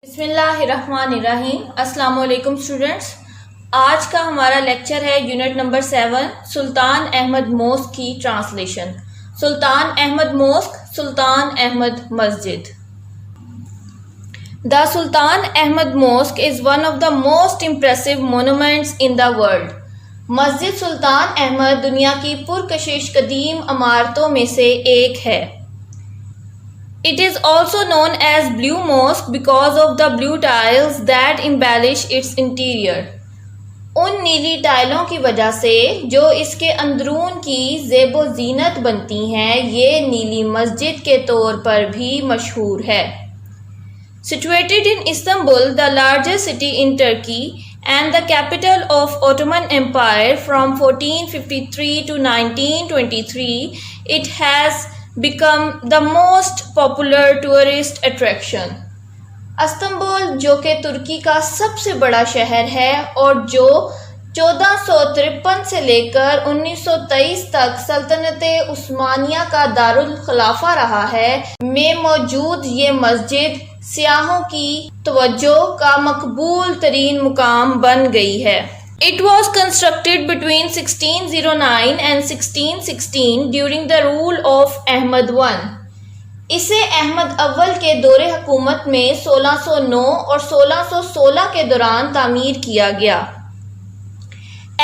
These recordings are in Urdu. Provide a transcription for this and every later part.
بسم اللہ الرحمن الرحیم۔ السلام علیکم اسٹوڈنٹس، آج کا ہمارا لیکچر ہے یونٹ نمبر 7 سلطان احمد موسک کی translation. Sultan Ahmad mosque, Sultan Ahmad Masjid. The Sultan Ahmad Mosque is one of the most impressive monuments in the world۔ مسجد سلطان احمد دنیا کی پرکشش قدیم عمارتوں میں سے ایک ہے۔ It is also known as Blue Mosque because of the blue tiles that embellish its interior۔ ان نیلی ٹائلوں کی وجہ سے جو اس کے اندرون کی زیب و زینت بنتی ہیں، یہ نیلی مسجد کے طور پر بھی مشہور ہے۔ Situated in Istanbul, the largest city in Turkey and the capital of Ottoman Empire from 1453 to 1923, it has become the most popular tourist attraction۔ Istanbul جو کہ ترکی کا سب سے بڑا شہر ہے اور جو 1453 سے لے کر 1923 تک سلطنت عثمانیہ کا دارالخلافہ رہا ہے، میں موجود یہ مسجد سیاحوں کی توجہ کا مقبول ترین مقام بن گئی ہے۔ It was constructed between 1609 and 1616 during the rule of Ahmad I۔ اسے احمد اول کے دور حکومت میں 1609 اور 1616 کے دوران تعمیر کیا گیا۔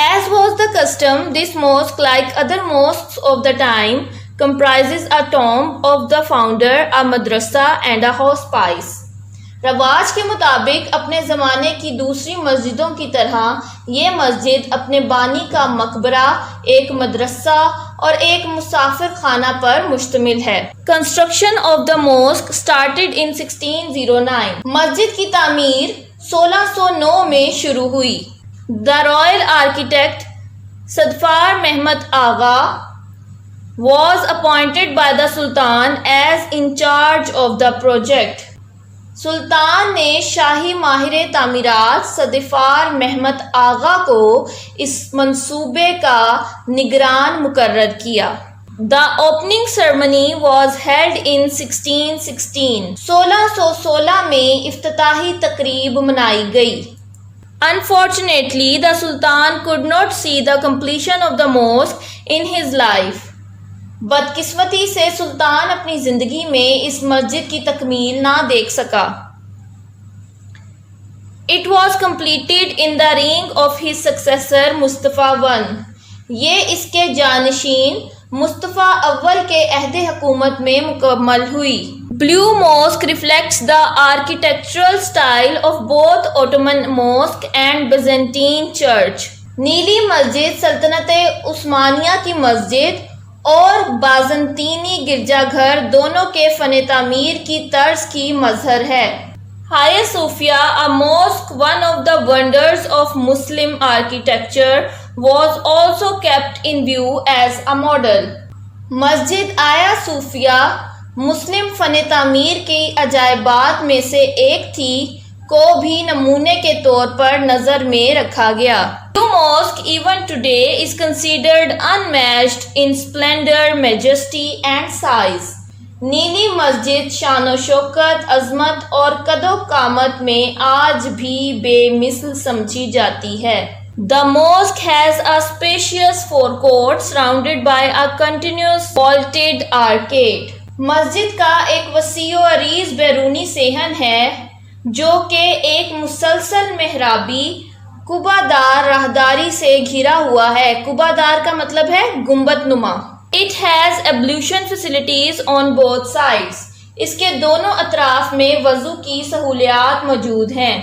As was the custom, this mosque, like other mosques of the time, comprises a tomb of the founder, a madrasa and a hospice۔ رواج کے مطابق اپنے زمانے کی دوسری مسجدوں کی طرح یہ مسجد اپنے بانی کا مقبرہ، ایک مدرسہ اور ایک مسافر خانہ پر مشتمل ہے۔ Construction of the mosque started in 1609۔ مسجد کی تعمیر 1609 میں شروع ہوئی۔ The royal architect Sedefkar Muhammad Agha was appointed by the Sultan as in charge of the project۔ سلطان نے شاہی ماہر تعمیرات صدفار محمد آغا کو اس منصوبے کا نگران مقرر کیا۔ The opening ceremony was held in 1616۔ 1616 میں افتتاحی تقریب منائی گئی۔ Unfortunately, the Sultan could not see the completion of the mosque in his life۔ بدقسمتی سے سلطان اپنی زندگی میں اس مسجد کی تکمیل نہ دیکھ سکا۔ It was completed in the reign of his successor Mustafa I۔ یہ اس کے جانشین مصطفیٰ اول کے عہد حکومت میں مکمل ہوئی۔ Blue Mosque reflects the architectural style of both Ottoman Mosque and Byzantine Church۔ نیلی مسجد سلطنت عثمانیہ کی مسجد اور بازنطینی گرجا گھر دونوں کے فن تعمیر کی طرز کی مظہر ہے۔ ہایا صوفیہ، a mosque, one of the wonders of Muslim architecture, was also kept in view as a model۔ مسجد آیا صوفیہ مسلم فن تعمیر کی عجائبات میں سے ایک تھی، کو بھی نمونے کے طور پر نظر میں رکھا گیا۔ Blue Mosque even today is considered unmatched in splendor, majesty and size۔ نیلی مسجد شان و شوکت، عظمت اور قد و قامت میں آج بھی بے مثل سمجھی جاتی ہے۔ The mosque has a spacious forecourt surrounded by a continuous vaulted arcade۔ مسجد کا ایک وسیع و عریض بیرونی صحن ہے جو کہ ایک مسلسل محرابی قبہ دار راہداری سے گھرا ہوا ہے۔ قبہ دار کا مطلب ہے گنبد نما۔ It has ablution facilities on both sides۔ اس کے دونوں اطراف میں وضو کی سہولیات موجود ہیں۔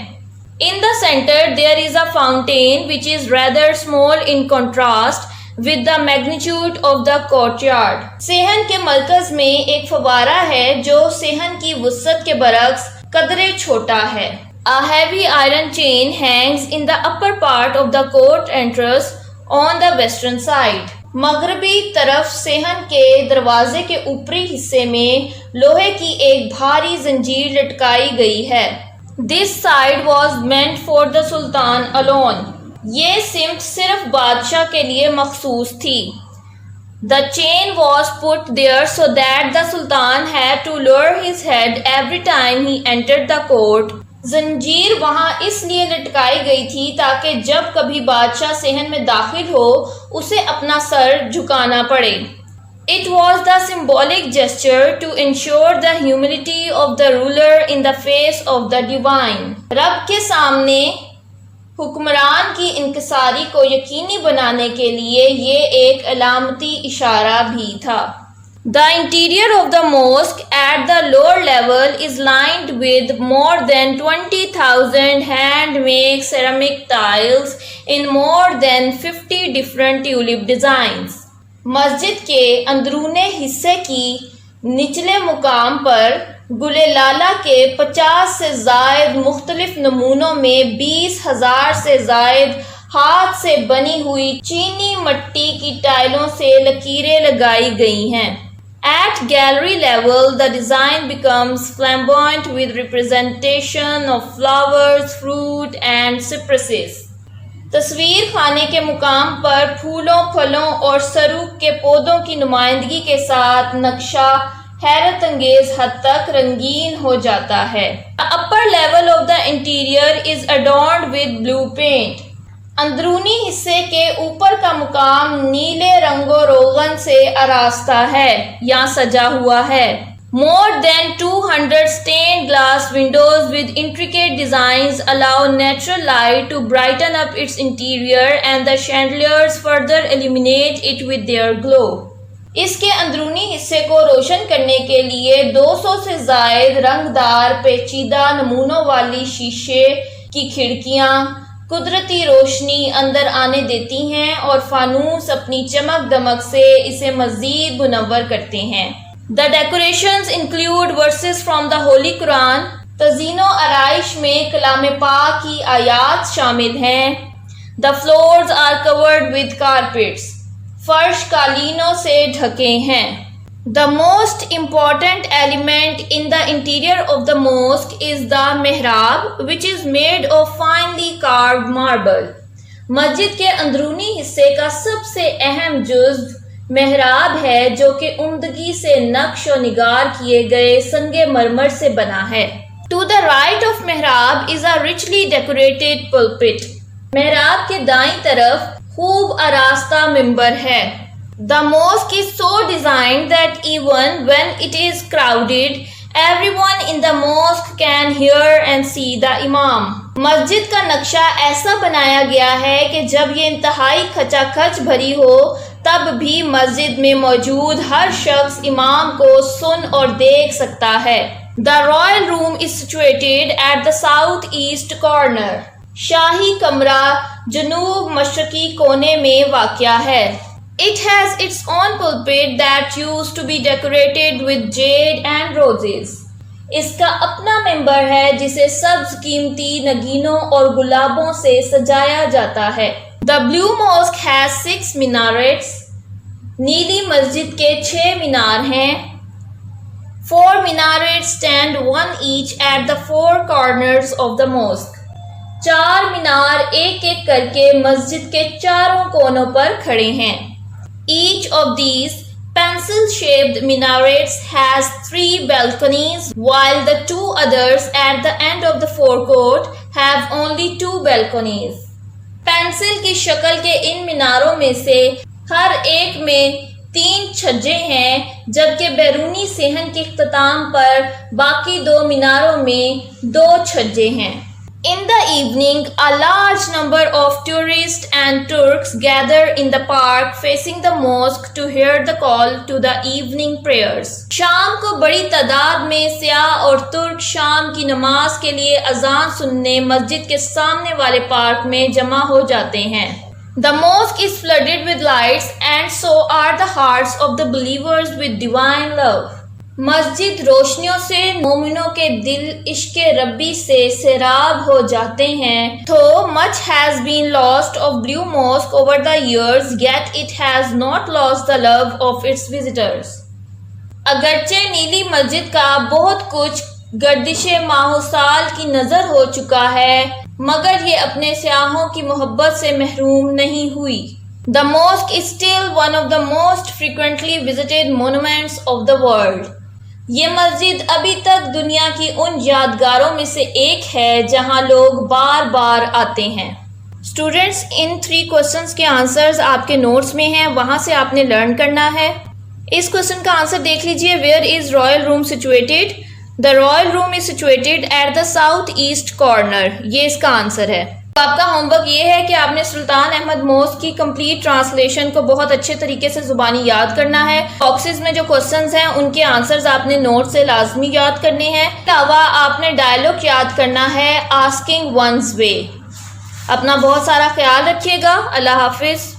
In the center there is a fountain which is rather small in contrast with the magnitude of the courtyard۔ صحن کے مرکز میں ایک فوارہ ہے جو صحن کی وسعت کے برعکس قدرے چھوٹا ہے۔ A heavy iron chain hangs in the upper part of the court entrance on the western side۔ مغربی طرف صحن کے دروازے کے اوپری حصے میں لوہے کی ایک بھاری زنجیر لٹکائی گئی ہے۔ This side was meant for the Sultan alone۔ یہ سمت صرف بادشاہ کے لیے مخصوص تھی۔ The chain was put there so that the Sultan had to lower his head every time he entered the court۔ زنجیر وہاں اس لیے لٹکائی گئی تھی تاکہ جب کبھی بادشاہ صحن میں داخل ہو اسے اپنا سر جھکانا پڑے. It was the symbolic gesture to ensure the humility of the ruler in the face of the divine. رب کے سامنے حکمران کی انکساری کو یقینی بنانے کے لیے یہ ایک علامتی اشارہ بھی تھا. The interior of the mosque at the lower level is lined with more than 20,000 handmade ceramic tiles in more than 50 different tulip designs. مسجد کے اندرونے حصے کی نچلے مقام پر گل لالہ کے 50 سے زائد مختلف نمونوں میں 20,000 سے زائد ہاتھ سے بنی ہوئی چینی مٹی کی ٹائلوں سے لکیریں لگائی گئی ہیں. At gallery level, the design becomes flamboyant with representation of flowers, fruit and cypresses. تصویر خانے کے مقام پر پھولوں، پھلوں اور سروگ کے پودوں کی نمائندگی کے ساتھ نقشہ حیرت انگیز حد تک رنگین ہو جاتا ہے. The upper level of the interior is adorned with blue paint. اندرونی حصے کے اوپر کا مقام نیلے رنگ و روغن سے آراستہ ہے یا سجا ہوا ہے. More than 200 stained glass windows with intricate designs allow natural light to brighten up its interior and the chandeliers further illuminate it with their glow. اس کے اندرونی حصے کو روشن کرنے کے لیے 200 سے زائد رنگدار پیچیدہ نمونوں والی شیشے کی کھڑکیاں قدرتی روشنی اندر آنے دیتی ہیں اور فانوس اپنی چمک دمک سے اسے مزید منور کرتے ہیں. The decorations include verses from the Holy Quran. تزئین و آرائش میں کلام پاک کی آیات شامل ہیں. The floors are covered with carpets. فرش قالینوں سے ڈھکے ہیں. The most important element in the interior of the mosque is the mihrab, which is made of finely carved marble. مسجد کے اندرونی حصے کا سب سے اہم جزو محراب ہے جو کہ عمدگی سے نقش و نگار کیے گئے سنگ مرمر سے بنا ہے. To the right of mihrab is a richly decorated pulpit. محراب کے دائیں طرف خوب آراستہ منبر ہے. The mosque is so designed that even when it is crowded, everyone in the mosque can hear and see the imam. مسجد کا نقشہ ایسا بنایا گیا ہے کہ جب یہ انتہائی کھچا کھچ بھری ہو تب بھی مسجد میں موجود ہر شخص امام کو سن اور دیکھ سکتا ہے. The royal room is situated at the south east corner. شاہی کمرہ جنوب مشرقی کونے میں واقع ہے. It has its own pulpit that used to be decorated with jade and roses. اس کا اپنا ممبر ہے جسے سبز قیمتی نگینوں اور گلابوں سے سجایا جاتا ہے. The blue mosque has 6 minarets. نیلی مسجد کے 6 مینار ہیں. 4 minarets stand one each at the 4 corners of the mosque. 4 مینار ایک ایک کر کے مسجد کے چاروں کونوں پر کھڑے ہیں. Each of these pencil-shaped minarets has 3 balconies, while the 2 others at the end of the forecourt have only 2 balconies. Pencil کی شکل کے ان میناروں میں سے ہر ایک میں 3 چھجے ہیں جبکہ بیرونی صحن کے اختتام پر باقی 2 میناروں میں 2 چھجے ہیں. In the evening, a large number of tourists and Turks gather in the park facing the mosque to hear the call to the evening prayers. شام کو بڑی تعداد میں سیاح اور ترک شام کی نماز کے لیے اذان سننے مسجد کے سامنے والے پارک میں جمع ہو جاتے ہیں. The mosque is flooded with lights and so are the hearts of the believers with divine love. مسجد روشنیوں سے مومنوں کے دل عشق ربی سے سیراب ہو جاتے ہیں. Though much has been lost of Blue Mosque over the years, yet it has not lost the love of its visitors. اگرچہ نیلی مسجد کا بہت کچھ گردش ماہ و سال کی نظر ہو چکا ہے مگر یہ اپنے سیاحوں کی محبت سے محروم نہیں ہوئی. The mosque is still one of the most frequently visited monuments of the world. یہ مسجد ابھی تک دنیا کی ان یادگاروں میں سے ایک ہے جہاں لوگ بار بار آتے ہیں۔ اسٹوڈینٹس، ان 3 کوسچنز کے آنسرز آپ کے نوٹس میں ہیں، وہاں سے آپ نے لرن کرنا ہے۔ اس کوسچن کا آنسر دیکھ لیجئے، where is royal room situated? The royal room is situated at the south east corner, یہ اس کا آنسر ہے۔ آپ کا ہوم ورک یہ ہے کہ آپ نے سلطان احمد موسک کی کمپلیٹ ٹرانسلیشن کو بہت اچھے طریقے سے زبانی یاد کرنا ہے۔ باکسز میں جو کوسچنز ہیں ان کے آنسرز آپ نے نوٹ سے لازمی یاد کرنے ہیں۔ اس کے علاوہ آپ نے ڈائلاگ یاد کرنا ہے آسکنگ ونز وے۔ اپنا بہت سارا خیال رکھیے گا۔ اللہ حافظ۔